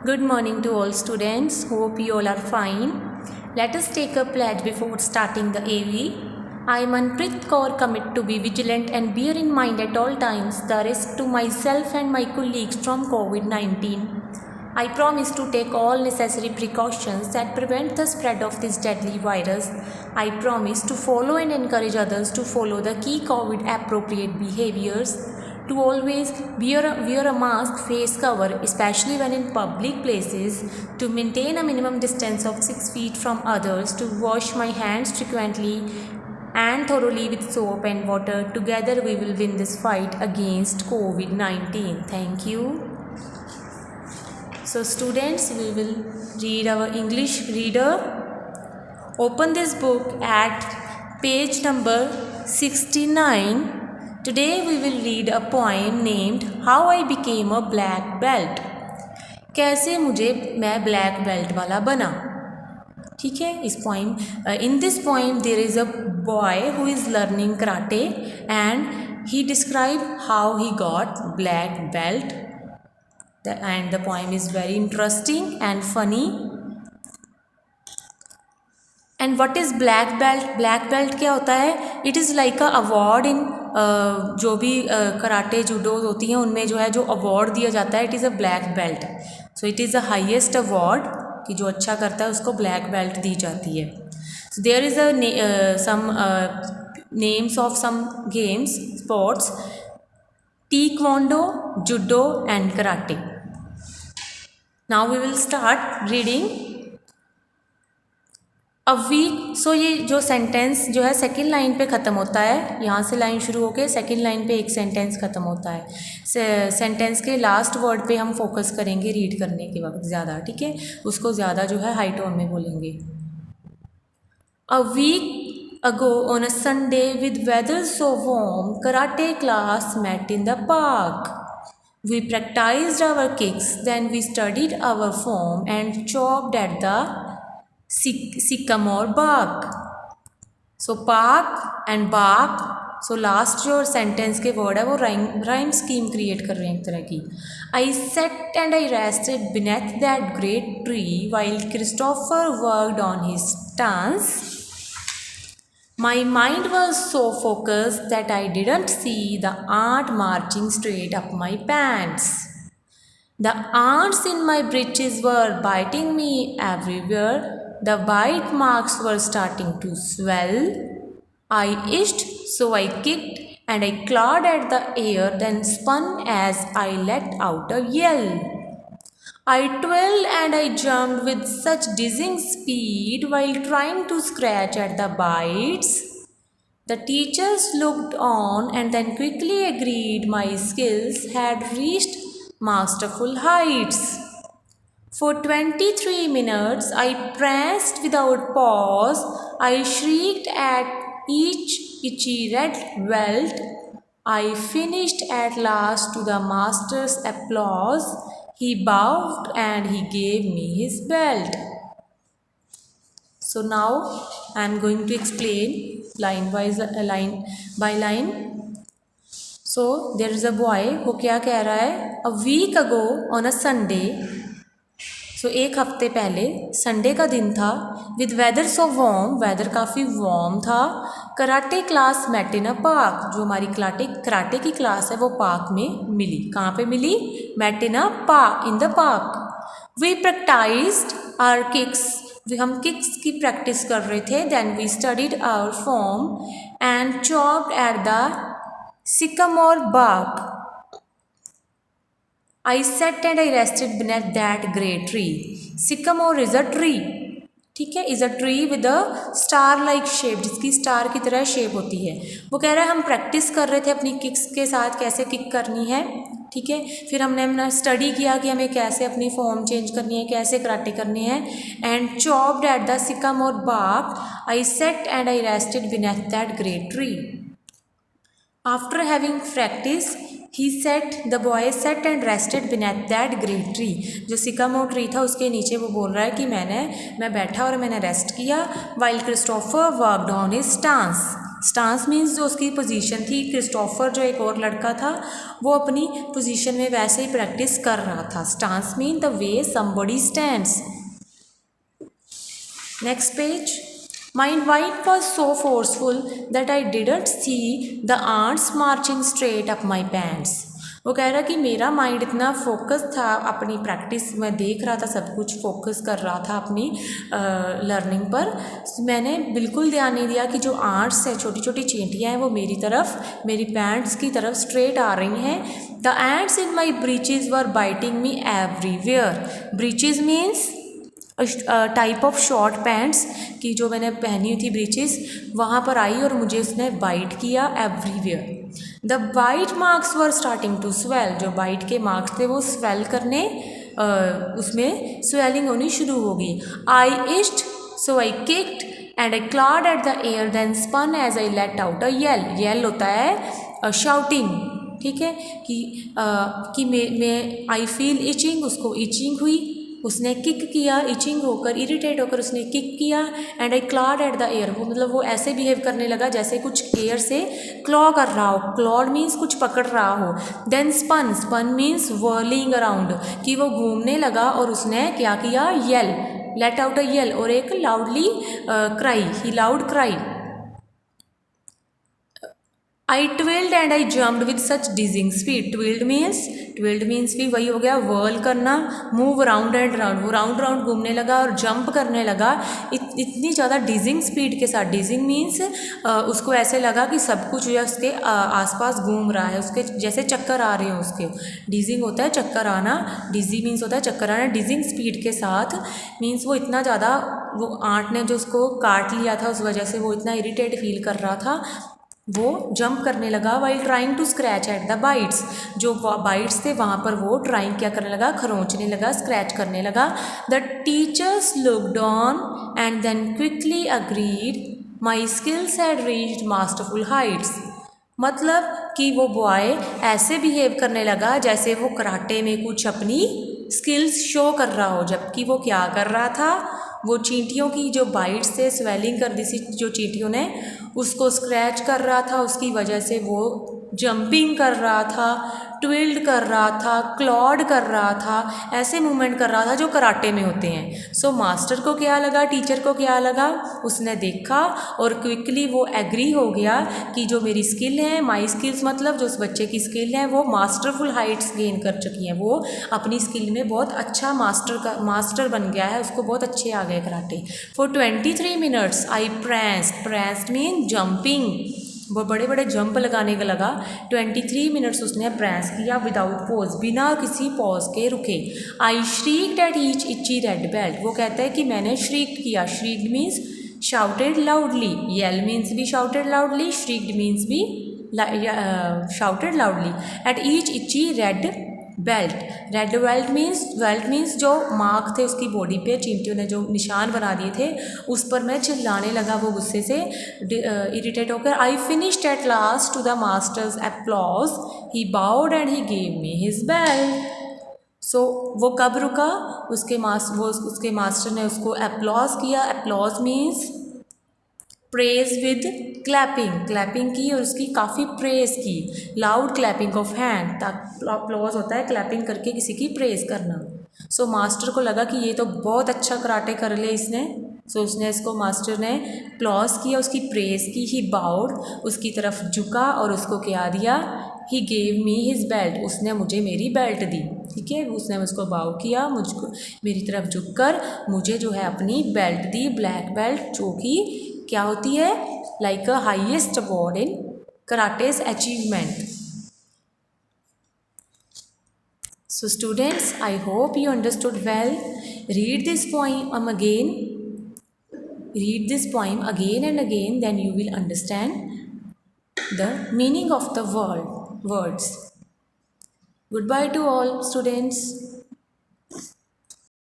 Good morning to all students. Hope you all are fine. Let us take a pledge before starting the AV. I, Manpreet Kaur, commit to be vigilant and bear in mind at all times the risk to myself and my colleagues from COVID-19. I promise to take all necessary precautions that prevent the spread of this deadly virus. I promise to follow and encourage others to follow the key COVID appropriate behaviors, to always wear a mask, face cover, especially when in public places, to maintain a minimum distance of 6 feet from others, to wash my hands frequently and thoroughly with soap and water. Together we will win this fight against COVID-19. Thank you. So students, we will read our English reader. Open this book at page number 69. Today we will read a poem named How I Became a Black Belt. कैसे मैं black belt वाला बना. ठीक है, इस poem in this poem there is a boy who is learning karate and he described how he got black belt, and the poem is very interesting and funny. And what is black belt? Black belt क्या होता है? It is like a award in जो भी karate judo होती हैं उनमें जो है जो अवार्ड दिया जाता है, it is a black belt. So it is the highest award कि जो अच्छा करता है उसको ब्लैक बेल्ट दी जाती है. So there is some names of some games, sports: taekwondo, judo and karate. Now we will start reading. A week. So ये जो सेंटेंस जो है सेकेंड लाइन पे ख़त्म होता है, यहाँ से लाइन शुरू होकर सेकेंड लाइन पे एक सेंटेंस ख़त्म होता है. सेंटेंस के लास्ट वर्ड पे हम फोकस करेंगे रीड करने के वक्त ज़्यादा. ठीक है, उसको ज़्यादा जो है हाई टोन में बोलेंगे. A week ago on a Sunday with weather so warm, karate class met in the park. We practiced our kicks, then we studied our form and chopped at the sycamore bark. So park and bark. So last जो sentence के word है वो rhyme scheme create कर रहे हैं एक तरह की. I sat and I rested beneath that great tree while Christopher worked on his stance. My mind was so focused that I didn't see the ant marching straight up my pants. The ants in my breeches were biting me everywhere. The bite marks were starting to swell. I itched, so I kicked and I clawed at the air, then spun as I let out a yell. I twirled and I jumped with such dizzying speed while trying to scratch at the bites. The teachers looked on and then quickly agreed my skills had reached masterful heights. For 23 minutes I pranced without pause. I shrieked at each itchy red welt. I finished at last to the master's applause. He bowed and he gave me his belt. So now I am going to explain line by line. So there is a boy वो क्या कह रहा है? A week ago on a Sunday. So एक हफ्ते पहले Sunday का दिन था. With weather so warm, weather काफ़ी warm था. Karate class met in a park. जो हमारी कराटे की क्लास है वो पार्क में मिली. कहाँ पे मिली? Met in a park, in the park. We practiced our kicks. हम किक्स की प्रैक्टिस कर रहे थे. Then we studied our form and chopped at the sycamore bark. I sat and I rested beneath that great tree. Sycamore is a tree. ठीक है, is a tree with a star like shape, जिसकी star की तरह shape होती है. वो कह रहा है हम प्रैक्टिस कर रहे थे अपनी किक्स के साथ कैसे किक करनी है. ठीक है, फिर हमने स्टडी किया कि हमें कैसे अपनी फॉर्म चेंज करनी है, कैसे कराटे करनी है. And chopped at the sycamore bark. I sat and I rested beneath that great tree. After having practice the boy sat and rested beneath that great tree. जो सिकामोर ट्री था उसके नीचे वो बोल रहा है कि मैं बैठा और मैंने रेस्ट किया. while Christopher worked on his stance. Stance means जो उसकी पोजीशन थी, क्रिस्टोफर जो एक और लड़का था वो अपनी पोजीशन में वैसे ही प्रैक्टिस कर रहा था। Stance mean the way somebody stands. Next page. My wife was so forceful that I didn't see the ants marching straight up my pants. वो कह रहा कि मेरा माइंड इतना फोकस था अपनी प्रैक्टिस में, देख रहा था सब कुछ, फोकस कर रहा था अपनी लर्निंग पर, मैंने बिल्कुल ध्यान नहीं दिया कि जो आर्ट्स है, छोटी छोटी चींटियाँ हैं, वो मेरी तरफ, मेरी पैंट्स की तरफ स्ट्रेट आ रही हैं। The ants in my breaches were biting me everywhere. Breaches means type of short pants की जो मैंने पहनी हुई थी ब्रीचेस, वहाँ पर आई और मुझे उसने बाइट किया everywhere. The bite marks were starting to swell. जो बाइट के मार्क्स थे वो स्वेल करने, उसमें स्वेलिंग होनी शुरू हो गई। I itched so I kicked and I clawed at the air then spun as I let out a yell. Yell होता है शाउटिंग, ठीक है, कि मैं आई फील इचिंग, उसको इचिंग हुई, उसने किक किया, इचिंग होकर, इरिटेट होकर उसने किक किया। And I clawed at the air, वो मतलब वो ऐसे बिहेव करने लगा जैसे कुछ एयर से क्लॉ कर रहा हो। क्लॉड मीन्स कुछ पकड़ रहा हो। Then spun, spun means whirling around, कि वो घूमने लगा और उसने क्या किया, yell, let out a yell, और एक लाउडली क्राई, ही loud cry. I twirled and I jumped with such dizzying speed. Twirled means भी वही हो गया, वर्ल करना, मूव राउंड एंड राउंड, वो राउंड राउंड घूमने लगा और जंप करने लगा इतनी ज़्यादा डिजिंग स्पीड के साथ। डिजिंग मीन्स उसको ऐसे लगा कि सब कुछ जो है उसके आसपास घूम रहा है, उसके जैसे चक्कर आ रहे हो उसके। डिजिंग होता है चक्कर आना, डिजी मीन्स होता है चक्कर आना। डिजिंग स्पीड के साथ मीन्स वो इतना ज़्यादा, वो आंट ने जो उसको काट लिया था उस वजह से वो इतना इरिटेट फील कर रहा था, वो जंप करने लगा। While trying to scratch at the bites, जो बाइट्स थे वहाँ पर वो ट्राइंग क्या करने लगा, खरोंचने लगा, स्क्रैच करने लगा। The teachers looked on and then quickly agreed my skills had reached masterful heights. मतलब कि वो बॉय ऐसे बिहेव करने लगा जैसे वो कराटे में कुछ अपनी स्किल्स शो कर रहा हो, जबकि वो क्या कर रहा था, वो चींटियों की जो बाइट से स्वेलिंग कर दी थी जो चींटियों ने, उसको स्क्रैच कर रहा था, उसकी वजह से वो जंपिंग कर रहा था, ट्विल्ड कर रहा था, क्लॉड कर रहा था, ऐसे मूवमेंट कर रहा था जो कराटे में होते हैं। सो मास्टर को क्या लगा, टीचर को क्या लगा, उसने देखा और क्विकली वो एग्री हो गया कि जो मेरी स्किल है, माई स्किल्स मतलब जो उस बच्चे की स्किल है, वो मास्टरफुल हाइट्स गेन कर चुकी हैं, वो अपनी स्किल में बहुत अच्छा मास्टर बन गया है, उसको बहुत अच्छे आ गए karate. For 23 minutes I pressed mean jumping, वो बड़े बड़े जंप लगाने का लगा। 23 मिनट्स उसने प्रेस किया विदाउट पॉज, बिना किसी पॉज के रुके। I shrieked at each itchy red belt, वो कहता है कि मैंने श्रीक किया। Shrieked means shouted loudly, yell means भी शाउटेड लाउडली, श्रीक्ड मीन्स भी shouted loudly. At each itchy red belt, red belt means जो मार्क थे उसकी बॉडी पे, चींटियों ने जो निशान बना दिए थे उस पर मैं चिल्लाने लगा वो गुस्से से, इरिटेट होकर। I finished at last to the master's applause, he bowed and he gave me his belt. So वो कब रुका, उसके मास्टर ने उसको एप्लॉज किया। Applause means praise with clapping, clapping की और उसकी काफ़ी प्रेज की। Loud clapping of hand, applause होता है क्लैपिंग करके किसी की प्रेज करना। सो मास्टर को लगा कि ये तो बहुत अच्छा कराटे कर ले इसने, सो उसने इसको, मास्टर ने अप्लॉज किया, उसकी प्रेज की। ही बाउड, उसकी तरफ झुका और उसको क्या दिया, ही गेव मी हिज बेल्ट, उसने मुझे मेरी बेल्ट दी, ठीक है, उसने मुझको बाउ किया, मुझको मेरी तरफ झुककर मुझे जो है अपनी बेल्ट दी, ब्लैक बेल्ट, जो कि क्या होती है, like a highest award in karate's achievement. So students, I hope you understood well. Read this poem again. Read this poem again and again, then you will understand the meaning of the words. Goodbye to all students.